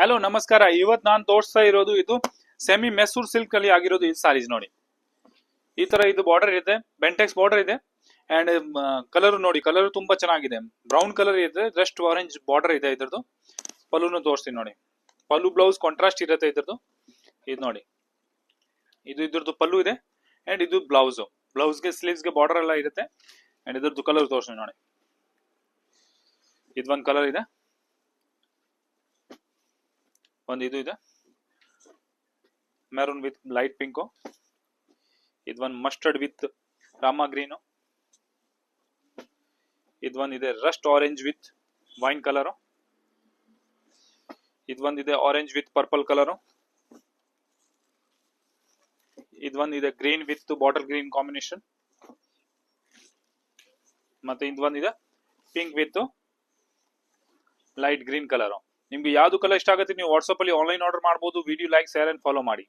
Hello ನಮಸ್ಕಾರ. ಇವತ್ತು ನಾನು ತೋರಿಸ್ತಾ ಇರೋದು ಇದು ಸೆಮಿ ಮೆಸೂರ್ ಸಿಲ್ಕ್ ಅಲ್ಲಿ ಆಗಿರೋದು ಈ ಸಾರೀಸ್ ನೋಡಿ. ಈ ತರ ಇದು ಬಾರ್ಡರ್ ಇದೆ, ಬೆಂಟೆಕ್ಸ್ ಬಾರ್ಡರ್ ಇದೆ. ಅಂಡ್ ಕಲರ್ ನೋಡಿ, ಕಲರ್ ತುಂಬಾ ಚೆನ್ನಾಗಿದೆ. ಬ್ರೌನ್ ಕಲರ್ ಇದೆ, ಜಸ್ಟ್ ಆರೆಂಜ್ ಬಾರ್ಡರ್ ಇದೆ ಇದ್ರದ್ದು. ಪಲ್ಲುನು ತೋರಿಸ್ತೀನಿ ನೋಡಿ. ಪಲ್ಲು ಬ್ಲೌಸ್ ಕಾಂಟ್ರಾಸ್ಟ್ ಇರುತ್ತೆ ಇದ್ರದ್ದು. ಇದು ನೋಡಿ, ಇದು ಇದ್ರದ್ದು ಪಲ್ಲು ಇದೆ. ಅಂಡ್ ಇದು ಬ್ಲೌಸ್, ಬ್ಲೌಸ್ಗೆ ಸ್ಲೀವ್ಸ್ಗೆ ಬಾರ್ಡರ್ ಎಲ್ಲ ಇರುತ್ತೆ. ಅಂಡ್ ಇದ್ರದ್ದು ಕಲರ್ ತೋರಿಸ್ತೀನಿ ನೋಡಿ. ಇದೊಂದು ಕಲರ್ ಇದೆ, ಒಂದು ಇದು ಇದೆ ಮೆರೂನ್ ವಿತ್ ಲೈಟ್ ಪಿಂಕು. ಇದೊಂದು ಮಸ್ಟರ್ಡ್ ವಿತ್ ರಾಮಾ ಗ್ರೀನು. ಇದೊಂದಿದೆ rust orange with wine colour. ಇದೊಂದಿದೆ ಆರೆಂಜ್ ವಿತ್ ಪರ್ಪಲ್ ಕಲರು. ಇದೊಂದಿದೆ green with bottle green combination. ಮತ್ತೆ ಇದೊಂದಿದೆ pink with light green colour. ನಿಮ್ಗೆ ಯಾವ್ದು ಕಲರ್ ಇಷ್ಟ ಆಗುತ್ತೆ ನೀವು ವಾಟ್ಸ್ಆಪ್ ಅಲ್ಲಿ ಆನ್ಲೈನ್ ಆರ್ಡರ್ ಮಾಡಬಹುದು. Video like, share and follow ಮಾಡಿ.